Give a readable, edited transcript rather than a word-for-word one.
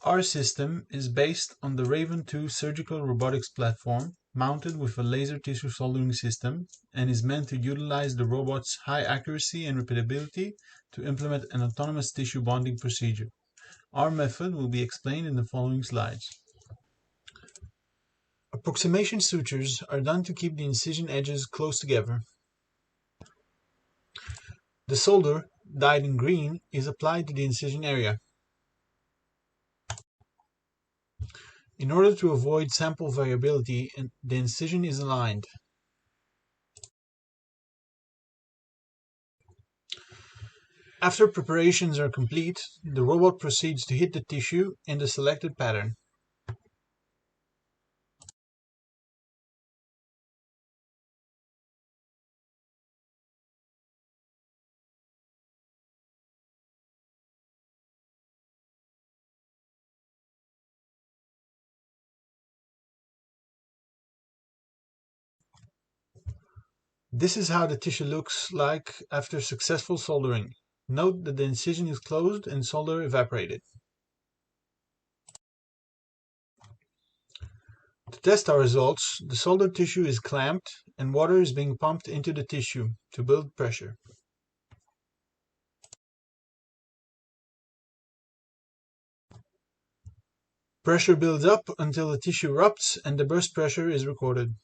Our system is based on the Raven 2 surgical robotics platform, mounted with a laser tissue soldering system, and is meant to utilize the robot's high accuracy and repeatability to implement an autonomous tissue bonding procedure. Our method will be explained in the following slides. Approximation sutures are done to keep the incision edges close together. The solder, dyed in green, is applied to the incision area. In order to avoid sample variability, the incision is aligned. After preparations are complete, the robot proceeds to hit the tissue in the selected pattern. This is how the tissue looks like after successful soldering. Note that the incision is closed and solder evaporated. To test our results, the soldered tissue is clamped and water is being pumped into the tissue to build pressure. Pressure builds up until the tissue erupts and the burst pressure is recorded.